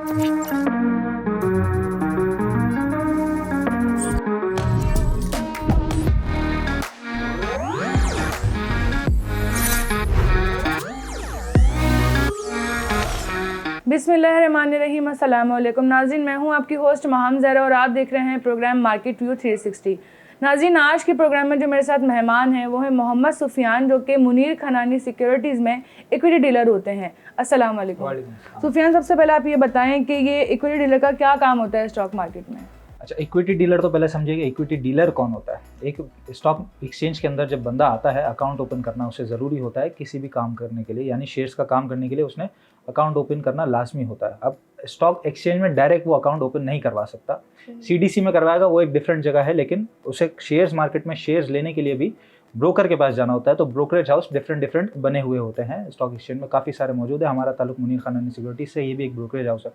बिस्मिल्लाहिर्रहमानिर्रहीम। अस्सलाम वालेकुम नाज़रीन, मैं हूं आपकी होस्ट महाम ज़हरा और आप देख रहे हैं प्रोग्राम मार्केट व्यू 360। नाज़रीन, आज के प्रोग्राम में जो मेरे साथ मेहमान हैं वो है मोहम्मद सुफियान, जो कि मुनीर खनानी सिक्योरिटीज़ में इक्विटी डीलर होते हैं। अस्सलाम वालेकुम सुफियान, सबसे पहले आप ये बताएं कि ये इक्विटी डीलर का क्या काम होता है स्टॉक मार्केट में? अच्छा, इक्विटी डीलर तो पहले समझिए इक्विटी डीलर कौन होता है। एक स्टॉक एक्सचेंज के अंदर जब बंदा आता है, अकाउंट ओपन करना उसे ज़रूरी होता है किसी भी काम करने के लिए, यानी शेयर्स का काम करने के लिए उसने अकाउंट ओपन करना लाजमी होता है। अब स्टॉक एक्सचेंज में डायरेक्ट वो अकाउंट ओपन नहीं करवा सकता, सीडीसी में करवाएगा, वो एक डिफरेंट जगह है, लेकिन उसे शेयर्स मार्केट में शेयर्स लेने के लिए भी ब्रोकर के पास जाना होता है। तो ब्रोकरेज हाउस डिफरेंट बने हुए होते हैं स्टॉक एक्सचेंज में, काफ़ी सारे मौजूद है। हमारा ताल्लुक मुनीर खनानी सिक्योरिटीज से, ये भी एक ब्रोकरेज हाउस है।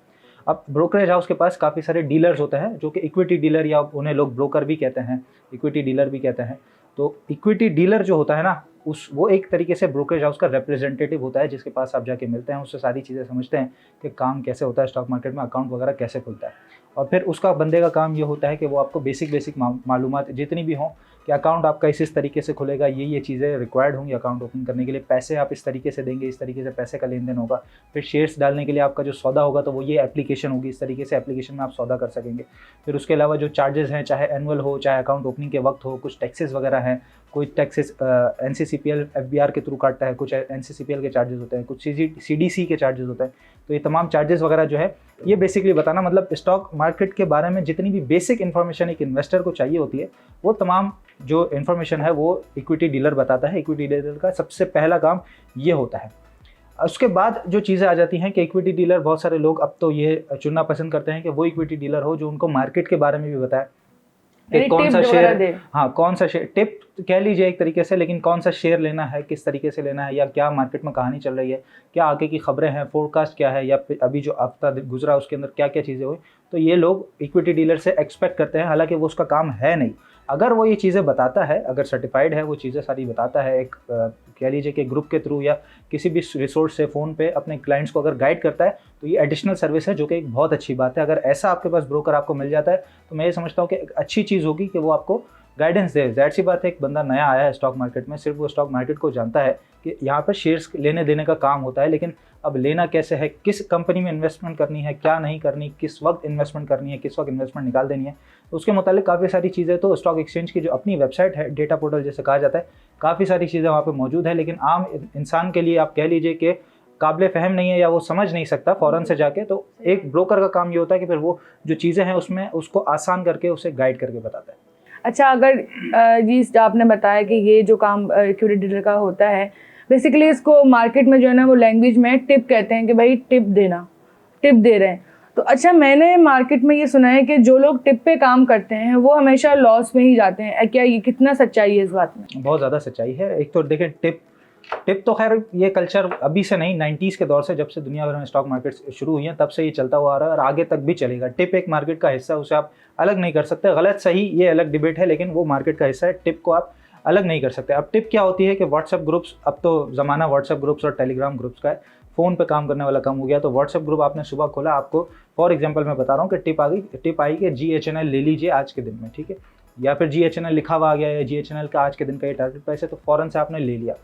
अब ब्रोकरेज हाउस के पास काफ़ी सारे डीलर्स होते हैं जो कि इक्विटी डीलर, या उन्हें लोग ब्रोकर भी कहते हैं, इक्विटी डीलर भी कहते हैं। तो इक्विटी डीलर जो होता है ना, वो एक तरीके से ब्रोकरेज हाउस का रिप्रेजेंटेटिव होता है, जिसके पास आप जाके मिलते हैं, उससे सारी चीज़ें समझते हैं कि काम कैसे होता है स्टॉक मार्केट में, अकाउंट वगैरह कैसे खुलता है। और फिर उसका बंदे का काम ये होता है कि वो आपको बेसिक मालूमात जितनी भी हों कि अकाउंट आपका इस तरीके से खुलेगा, ये चीज़ें रिक्वायर्ड होंगी अकाउंट ओपन करने के लिए, पैसे आप इस तरीके से देंगे, इस तरीके से पैसे का लेन देन होगा, फिर शेयर्स डालने के लिए आपका जो सौदा होगा तो वो ये एप्लीकेशन होगी, इस तरीके से एप्लीकेशन में आप सौदा कर सकेंगे। फिर उसके अलावा जो चार्जेस हैं, चाहे एनुअल हो चाहे अकाउंट ओपनिंग के वक्त हो, कुछ टैक्सेस वगैरह हैं, कोई टैक्सेस NCCPL FBR के थ्रू काटता है, कुछ NCCPL के चार्जेस होते हैं, कुछ CDC के चार्जेस होते हैं। तो ये तमाम चार्जेस वगैरह जो है, ये बेसिकली बताना, मतलब स्टॉक मार्केट के बारे में जितनी भी बेसिक इन्फॉर्मेशन एक इन्वेस्टर को चाहिए होती है, वो तमाम जो इन्फॉर्मेशन है वो इक्विटी डीलर बताता है। इक्विटी डीलर का सबसे पहला काम ये होता है। उसके बाद जो चीज़ें आ जाती हैं कि इक्विटी डीलर, बहुत सारे लोग अब तो ये चुनना पसंद करते हैं कि वो इक्विटी डीलर हो जो उनको मार्केट के बारे में भी बताए कि कौन सा शेयर, कौन सा शेयर, टिप कह लीजिए एक तरीके से, लेकिन कौन सा शेयर लेना है, किस तरीके से लेना है, या क्या मार्केट में कहानी चल रही है, क्या आगे की खबरें हैं, फोरकास्ट क्या है, या अभी जो हफ्ता गुजरा उसके अंदर क्या क्या चीज़ें हुई। तो ये लोग इक्विटी डीलर से एक्सपेक्ट करते हैं, हालांकि वो उसका काम है नहीं। अगर वो ये चीज़ें बताता है, अगर सर्टिफाइड है, वो चीज़ें सारी बताता है, एक कह लीजिए कि ग्रुप के थ्रू या किसी भी रिसोर्स से फ़ोन पे अपने क्लाइंट्स को अगर गाइड करता है, तो ये एडिशनल सर्विस है, जो कि एक बहुत अच्छी बात है। अगर ऐसा आपके पास ब्रोकर आपको मिल जाता है तो मैं ये समझता हूँ कि एक अच्छी चीज़ होगी कि वो आपको गाइडेंस दे। ज़ाहिर सी बात है, एक बंदा नया आया है स्टॉक मार्केट में, सिर्फ वो स्टॉक मार्केट को जानता है कि यहाँ पर शेयर्स लेने देने का काम होता है, लेकिन अब लेना कैसे है, किस कंपनी में इन्वेस्टमेंट करनी है, क्या नहीं करनी, किस वक्त इन्वेस्टमेंट करनी है, किस वक्त इन्वेस्टमेंट निकाल देनी है, तो उसके मुतालिक काफ़ी सारी चीज़ें तो स्टॉक एक्सचेंज की जो अपनी वेबसाइट है, डेटा पोर्टल जैसे कहा जाता है, काफ़ी सारी चीज़ें वहाँ पे मौजूद है। लेकिन आम इंसान के लिए आप कह लीजिए कि काबिल फ़हम नहीं है, या वो समझ नहीं सकता फ़ौरन से जाके, तो एक ब्रोकर का काम ये होता है कि फिर वो जो चीज़ें हैं उसमें उसको आसान करके उसे गाइड करके बताता है। अच्छा, अगर जी आपने बताया कि ये जो काम इक्विटी डीलर का होता है, बेसिकली इसको मार्केट में जो है ना वो लैंग्वेज में टिप कहते हैं कि भाई टिप देना, टिप दे रहे हैं। तो अच्छा, मैंने मार्केट में ये सुना है कि जो लोग टिप पे काम करते हैं वो हमेशा लॉस में ही जाते हैं। क्या ये कितना सच्चाई है इस बात में? बहुत ज़्यादा सच्चाई है। एक तो देखें, टिप तो खैर ये कल्चर अभी से नहीं, 90s के दौर से, जब से दुनिया भर में स्टॉक मार्केट शुरू हुई हैं तब से ये चलता हुआ आ रहा है और आगे तक भी चलेगा। टिप एक मार्केट का हिस्सा है, उसे आप अलग नहीं कर सकते। गलत सही ये अलग डिबेट है, लेकिन वो मार्केट का हिस्सा है, टिप को आप अलग नहीं कर सकते। अब टिप क्या होती है कि व्हाट्सएप ग्रुप्स, अब तो ज़माना व्हाट्सएप ग्रुप्स और टेलीग्राम ग्रुप्स का है, फ़ोन पे काम करने वाला कम हो गया। तो व्हाट्सएप ग्रुप आपने सुबह खोला, आपको फॉर एग्जांपल मैं बता रहा हूँ कि टिप आई कि GHNL ले लीजिए आज के दिन में, ठीक है, या फिर GHNL लिखा हुआ आ गया है, GHNL का आज के दिन का ये टारगेट प्राइस है, तो फ़ौरन से आपने ले लिया।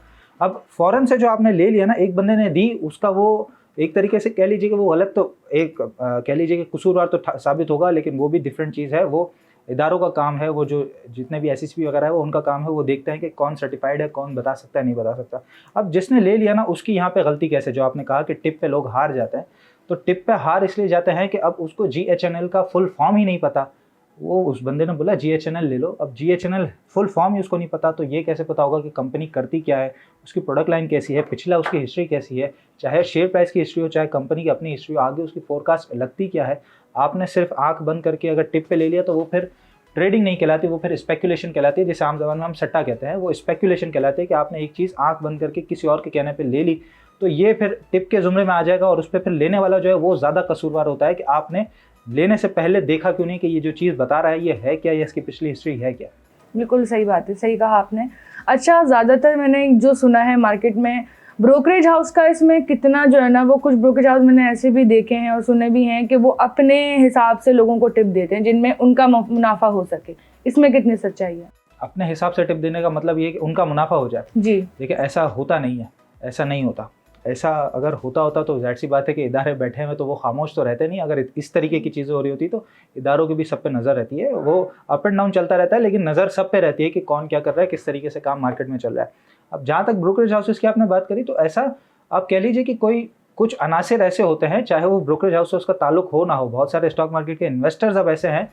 अब फ़ौरन से जो आपने ले लिया ना, एक बंदे ने दी, उसका वो एक तरीके से कह लीजिए कि वो गलत, तो एक कह लीजिए कि कसूरवार तो साबित होगा, लेकिन वो भी डिफरेंट चीज़ है। वो इदारों का काम है, वो जो जितने भी SSP वगैरह है वो उनका काम है, वो देखते हैं कि कौन सर्टिफाइड है, कौन बता सकता है, नहीं बता सकता। अब जिसने ले लिया ना, उसकी यहाँ पे गलती कैसे, जो आपने कहा कि टिप पे लोग हार जाते हैं, तो टिप पे हार इसलिए जाते हैं कि अब उसको GHNL का फुल फॉर्म ही नहीं पता। वो उस बंदे ने बोला GHNL ले लो, अब GHNL फुल फॉर्म ही उसको नहीं पता, तो ये कैसे पता होगा कि कंपनी करती क्या है, उसकी प्रोडक्ट लाइन कैसी है, पिछला उसकी हिस्ट्री कैसी है, चाहे शेयर प्राइस की हिस्ट्री हो, चाहे कंपनी की अपनी हिस्ट्री हो, आगे उसकी फोरकास्ट लगती क्या है। आपने सिर्फ आंख बंद करके अगर टिप पे ले लिया तो वो फिर ट्रेडिंग नहीं कहलाती, वो फिर स्पेकुलेशन कहलाती है, जैसे आम ज़बान में हम सट्टा कहते हैं, वो स्पेकुलेशन कहलाते हैं कि आपने एक चीज़ आंख बंद करके किसी और के कहने पे ले ली, तो ये फिर टिप के ज़ुमरे में आ जाएगा। और उस पर फिर लेने वाला जो है वो ज़्यादा कसूरवार होता है कि आपने लेने से पहले देखा क्यों नहीं कि ये जो चीज़ बता रहा है ये है क्या, या इसकी पिछली हिस्ट्री है क्या। बिल्कुल सही बात है, सही कहा आपने। अच्छा, ज़्यादातर मैंने जो सुना है मार्केट में ब्रोकरेज हाउस का इसमें कितना जो है ना, वो कुछ ब्रोकरेज हाउस मैंने ऐसे भी देखे हैं और सुने भी हैं कि वो अपने हिसाब से लोगों को टिप देते हैं जिनमें उनका मुनाफा हो सके, इसमें कितनी सच्चाई है? अपने हिसाब से टिप देने का मतलब ये है कि उनका मुनाफा हो जाए। जी देखिए ऐसा होता नहीं है, ऐसा नहीं होता। ऐसा अगर होता तो ज़ाहिर सी बात है कि इदारे बैठे हुए तो वो खामोश तो रहते नहीं। अगर इस तरीके की चीज़ें हो रही होती तो इदारों की भी सब पे नज़र रहती है, वो अप एंड डाउन चलता रहता है, लेकिन नज़र सब पे रहती है कि कौन क्या कर रहा है, किस तरीके से काम मार्केट में चल रहा है। अब जहाँ तक ब्रोकरेज हाउसेस की आपने बात करी, तो ऐसा आप कह लीजिए कि कोई कुछ अनासिर ऐसे होते हैं, चाहे वो ब्रोकरेज हाउस से उसका ताल्लुक हो ना हो। बहुत सारे स्टॉक मार्केट के इन्वेस्टर्स अब ऐसे हैं,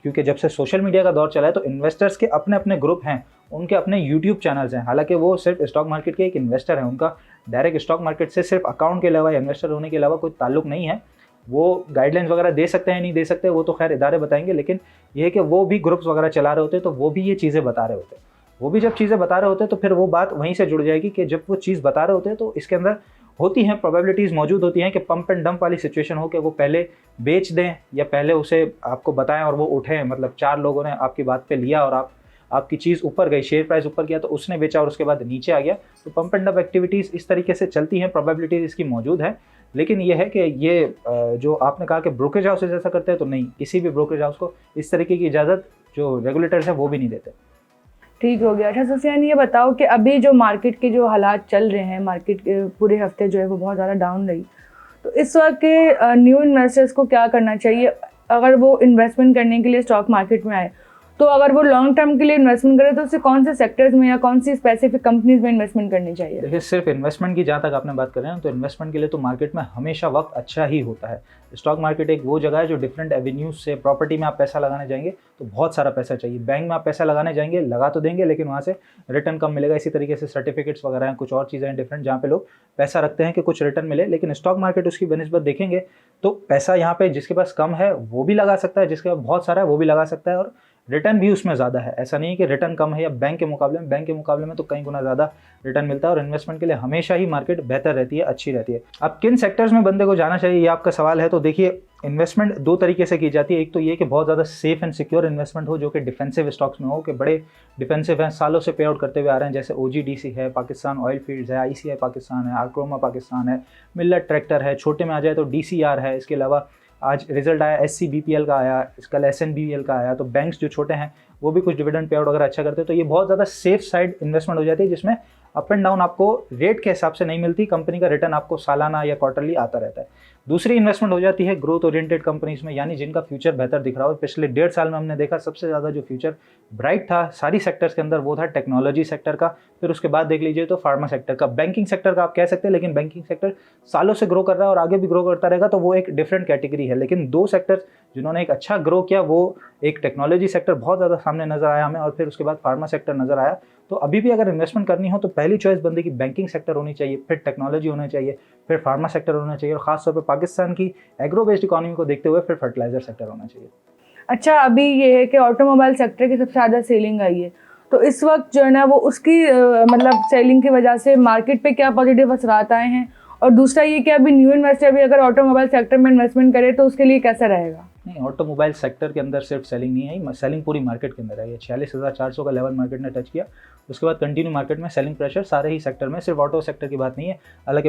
क्योंकि जब से सोशल मीडिया का दौर चला है तो इन्वेस्टर्स के अपने अपने ग्रुप हैं, उनके अपने यूट्यूब चैनल्स हैं। हालांकि वो सिर्फ स्टॉक मार्केट के एक इन्वेस्टर हैं, उनका डायरेक्ट स्टॉक मार्केट से सिर्फ अकाउंट के अलावा या इन्वेस्टर होने के अलावा कोई ताल्लुक नहीं है। वो गाइडलाइंस वगैरह दे सकते हैं नहीं दे सकते, वो तो खैर इदारे बताएंगे, लेकिन ये है कि वो भी ग्रुप्स वगैरह चला रहे होते हैं, तो वो भी ये चीज़ें बता रहे होते हैं। वो भी जब चीज़ें बता रहे होते हैं तो फिर वो बात वहीं से जुड़ जाएगी कि जब वो चीज़ बता रहे होते हैं तो इसके अंदर होती हैं प्रोबेबिलिटीज़ मौजूद होती हैं कि पंप एंड डंप वाली सिचुएशन हो कि वो पहले बेच दें या पहले उसे आपको बताएं और वो उठें। मतलब 4 लोगों ने आपकी बात पे लिया और आपकी चीज़ ऊपर गई, शेयर प्राइस ऊपर गया तो उसने बेचा और उसके बाद नीचे आ गया। तो पंप एंड डंप एक्टिविटीज़ इस तरीके से चलती हैं, प्रोबेबिलिटीज़ इसकी मौजूद है। लेकिन ये है कि ये जो आपने कहा कि ब्रोकरेज हाउसेज ऐसा करते हैं, तो नहीं, किसी भी ब्रोकरेज हाउस को इस तरीके की इजाज़त जो रेगुलेटर्स हैं वो भी नहीं देते। ठीक हो गया। अच्छा सुफियान, ये बताओ कि अभी जो मार्केट के जो हालात चल रहे हैं, मार्केट के पूरे हफ्ते जो है वो बहुत ज़्यादा डाउन रही, तो इस वक्त के न्यू इन्वेस्टर्स को क्या करना चाहिए अगर वो इन्वेस्टमेंट करने के लिए स्टॉक मार्केट में आए? तो अगर वो लॉन्ग टर्म के लिए इन्वेस्टमेंट करे तो उसे कौन से सेक्टर्स में या कौन सी स्पेसिफिक कंपनीज में इन्वेस्टमेंट करनी चाहिए? देखिए सिर्फ इन्वेस्टमेंट की जहाँ तक आपने बात कर रहे हैं, तो इन्वेस्टमेंट के लिए तो मार्केट में हमेशा वक्त अच्छा ही होता है। स्टॉक मार्केट एक वो जगह है जो डिफरेंट एवेन्यूज से, प्रॉपर्टी में आप पैसा लगाने जाएंगे तो बहुत सारा पैसा चाहिए। बैंक में आप पैसा लगाने जाएंगे, लगा तो देंगे लेकिन वहाँ से रिटर्न कम मिलेगा। इसी तरीके से सर्टिफिकेट्स वगैरह हैं, कुछ और चीज़ें हैं डिफरेंट जहाँ पे लोग पैसा रखते हैं कि कुछ रिटर्न मिले। लेकिन स्टॉक मार्केट उसकी बनिस्बत देखेंगे तो पैसा यहाँ पे जिसके पास कम है वो भी लगा सकता है, जिसके पास बहुत सारा है वो भी लगा सकता है, और रिटर्न भी उसमें ज़्यादा है। ऐसा नहीं है कि रिटर्न कम है या बैंक के मुकाबले में तो कई गुना ज़्यादा रिटर्न मिलता है। और इन्वेस्टमेंट के लिए हमेशा ही मार्केट बेहतर रहती है, अच्छी रहती है। अब किन सेक्टर्स में बंदे को जाना चाहिए, ये आपका सवाल है। तो देखिए इन्वेस्टमेंट 2 तरीके से की जाती है। एक तो ये कि बहुत ज़्यादा सेफ एंड सिक्योर इन्वेस्टमेंट हो, जो कि डिफेंसिव स्टॉक्स में हो, कि बड़े डिफेंसिव हैं, सालों से पे आउट करते हुए आ रहे हैं, जैसे OGDC है, पाकिस्तान ऑयल फील्ड्स है, ICI पाकिस्तान है, आर्क्रोमा पाकिस्तान है, मिल्लत ट्रैक्टर है। छोटे में आ जाए तो DCR है। इसके अलावा आज रिजल्ट आया SCBPL का आया, कल SNBL का आया। तो बैंक्स जो छोटे हैं वो भी कुछ डिविडेंड पे आउट अगर अच्छा करते हैं तो ये बहुत ज़्यादा सेफ साइड इन्वेस्टमेंट हो जाती है, जिसमें अप एंड डाउन आपको रेट के हिसाब से नहीं मिलती, कंपनी का रिटर्न आपको सालाना या क्वार्टरली आता रहता है। दूसरी इन्वेस्टमेंट हो जाती है ग्रोथ ओरिएंटेड कंपनीज में, यानी जिनका फ्यूचर बेहतर दिख रहा हो। पिछले 1.5 साल में हमने देखा सबसे ज़्यादा जो फ्यूचर ब्राइट था सारी सेक्टर्स के अंदर वो था टेक्नोलॉजी सेक्टर का। फिर उसके बाद देख लीजिए तो फार्मा सेक्टर का, बैंकिंग सेक्टर का आप कह सकते हैं, लेकिन बैंकिंग सेक्टर सालों से ग्रो कर रहा है और आगे भी ग्रो करता रहेगा, तो वो एक डिफरेंट कैटेगरी है। लेकिन 2 सेक्टर्स जिन्होंने एक अच्छा ग्रो किया, वो एक टेक्नोलॉजी सेक्टर बहुत ज़्यादा सामने नजर आया हमें, और फिर उसके बाद फार्मा सेक्टर नजर आया। तो अभी भी अगर इन्वेस्टमेंट करनी हो तो पहली चॉइस बंदे की बैंकिंग सेक्टर होनी चाहिए, फिर टेक्नोलॉजी होना चाहिए, फिर फार्मा सेक्टर होना चाहिए, और खासतौर पर पाकिस्तान की एग्रो बेस्ड इकोनॉमी को देखते हुए फिर फर्टिलाइजर सेक्टर होना चाहिए। अच्छा, अभी ये है कि ऑटोमोबाइल सेक्टर की सबसे ज़्यादा सेलिंग आई है, तो इस वक्त जो है ना वो उसकी मतलब सेलिंग की वजह से मार्केट पे क्या पॉजिटिव असरात आए हैं? और दूसरा ये कि अभी न्यू इन्वेस्टर भी अगर ऑटोमोबाइल सेक्टर में इन्वेस्टमेंट करे तो उसके लिए कैसा रहेगा? नहीं, ऑटोमोबाइल सेक्टर के अंदर सिर्फ सेलिंग नहीं है, सेलिंग पूरी मार्केट के अंदर है। ये 46,400 का लेवल मार्केट ने टच किया, उसके बाद कंटिन्यू मार्केट में सेलिंग प्रेशर सारे ही सेक्टर में, सिर्फ ऑटो सेक्टर की बात नहीं है। हालांकि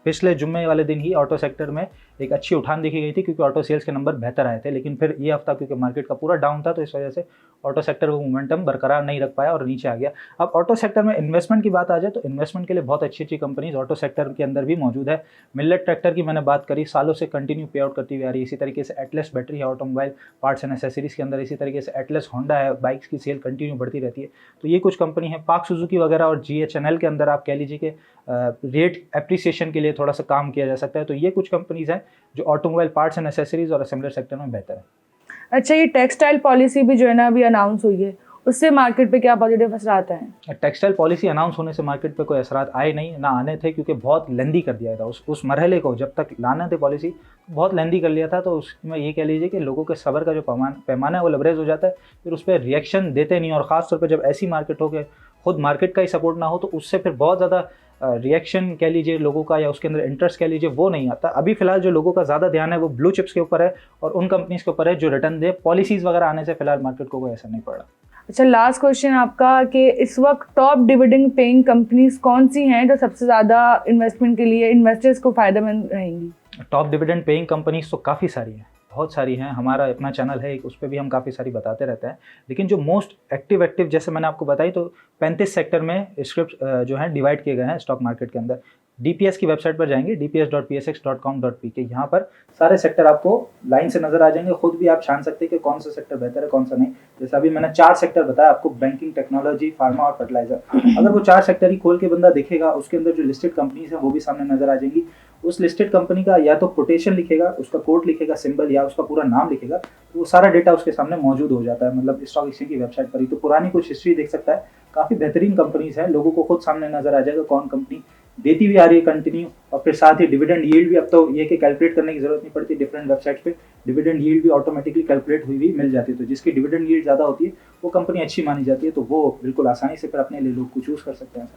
पिछले जुम्मे वाले दिन ही ऑटो सेक्टर में एक अच्छी उठान देखी गई थी, क्योंकि ऑटो सेल्स के नंबर बेहतर आए थे। लेकिन फिर ये हफ्ता क्योंकि मार्केट का पूरा डाउन था तो इस वजह से ऑटो सेक्टर वो मोमेंटम बरकरार नहीं रख पाया और नीचे आ गया। अब ऑटो सेक्टर में इन्वेस्टमेंट की बात आ जाए तो इन्वेस्टमेंट के लिए बहुत अच्छी अच्छी कंपनीज ऑटो सेक्टर के अंदर भी मौजूद है। मिल्लत ट्रैक्टर की मैंने बात करी, सालों से कंटिन्यू पे आउट करती हुई आ रही है। इसी तरीके से एटलस बैटरी है ऑटोमोबाइल पार्ट्स एंड एसेसरीज के अंदर, इसी तरीके से एटलस होंडा है, बाइक्स की सेल कंटिन्यू बढ़ती रहती है। तो ये कुछ कंपनी है। पाक सुजुकी वगैरह और GHNL के अंदर आप कह लीजिए कि रेट एप्रिसिएशन के लिए थोड़ा सा काम किया जा सकता है। तो ये कुछ कंपनीज हैं जो ऑटोमोबाइल पार्ट्स एंड एसेसरीज और असेंबलर सेक्टर में बेहतर है। अच्छा, ये टेक्सटाइल पॉलिसी भी जो है ना अभी अनाउंस हुई है, उससे मार्केट पे क्या पॉजिटिव असर आता है? टेक्सटाइल पॉलिसी अनाउंस होने से मार्केट पे कोई असरात आए नहीं, ना आने थे, क्योंकि बहुत लेंदी कर दिया था उस मरहले को। जब तक लाना थे पॉलिसी बहुत लेंदी कर लिया था, तो उसमें ये कह लीजिए कि लोगों के सब्र का जो पैमाना है वो लबरेज हो जाता है, फिर उस पर रिएक्शन देते नहीं। और ख़ासतौर पर जब ऐसी मार्केट हो कि खुद मार्केट का ही सपोर्ट ना हो तो उससे फिर बहुत ज़्यादा रिएक्शन कह लीजिए लोगों का, या उसके अंदर इंटरेस्ट कह लीजिए, वो नहीं आता। अभी फिलहाल जो लोगों का ज़्यादा ध्यान है वो ब्लू चिप्स के ऊपर है और उन कंपनीज़ के ऊपर है जो रिटर्न दे। पॉलिसीज़ वगैरह आने से फिलहाल मार्केट को कोई असर नहीं पड़ रहा। अच्छा, लास्ट क्वेश्चन आपका कि इस वक्त टॉप डिविडेंड पेइंग कंपनीज कौन सी हैं जो सबसे ज़्यादा इन्वेस्टमेंट के लिए इन्वेस्टर्स को फ़ायदेमंद रहेंगी? टॉप डिविडेंड पेइंग कंपनीज तो काफ़ी सारी हैं, बहुत सारी हैं। हमारा अपना चैनल है एक, उस पर भी हम काफ़ी सारी बताते रहते हैं। लेकिन जो मोस्ट एक्टिव जैसे मैंने आपको बताई, तो 35 सेक्टर में स्क्रिप्ट जो हैं डिवाइड किए गए हैं स्टॉक मार्केट के अंदर। डीपीएस की वेबसाइट पर जाएंगे, dps.psx.com.pk, यहाँ पर सारे सेक्टर आपको लाइन से नजर आ जाएंगे। खुद भी आप छान सकते हैं कि कौन सा सेक्टर बेहतर है, कौन सा नहीं। जैसे अभी मैंने 4 सेक्टर बताया आपको, बैंकिंग, टेक्नोलॉजी, फार्मा और फर्टिलाइजर। अगर वो 4 सेक्टर ही खोल के बंदा देखेगा, उसके अंदर जो लिस्टेड कंपनीज है वो भी सामने नजर आ जाएंगी। उस लिस्टेड कंपनी का या तो कोटेशन लिखेगा, उसका कोड लिखेगा, सिंबल, या उसका पूरा नाम लिखेगा, तो वो सारा डेटा उसके सामने मौजूद हो जाता है, मतलब स्टॉक एक्सचेंज की वेबसाइट पर ही। तो पुरानी कुछ हिस्ट्री देख सकता है, काफ़ी बेहतरीन कंपनीज हैं, लोगों को खुद सामने नजर आ जाएगा कौन कंपनी देती हुई आ रही है कंटिन्यू। और फिर साथ ही डिविडेंड यील्ड भी, अब तो ये कि कैलकुलेट करने की जरूरत नहीं पड़ती, डिफरेंट वेबसाइट्स पे डिविडेंड यील्ड भी ऑटोमेटिकली कैलकुलेट हुई हुई मिल जाती है। तो जिसकी डिविडेंड यील्ड ज़्यादा होती है वो कंपनी अच्छी मानी जाती है, तो वो बिल्कुल आसानी से फिर अपने लिए लोग को चूज़ कर सकते हैं।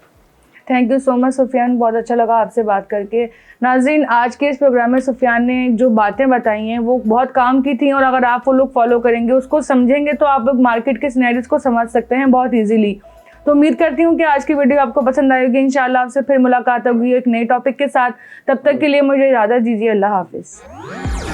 Thank you so much Sufiyan, बहुत अच्छा लगा आपसे बात करके। नाज़रीन, आज के इस प्रोग्राम में सुफियान ने जो बातें बताई हैं वो बहुत काम की थी, और अगर आप वो लोग फॉलो करेंगे, उसको समझेंगे, तो आप लोग मार्केट के सिनेरियोज को समझ सकते हैं बहुत ईजीली। तो उम्मीद करती हूँ कि आज की वीडियो आपको पसंद आएगी। इंशाल्लाह आपसे फिर मुलाकात होगी एक नए टॉपिक के साथ। तब तक के लिए मुझे इजाज़त दीजिए। अल्लाह हाफिज़।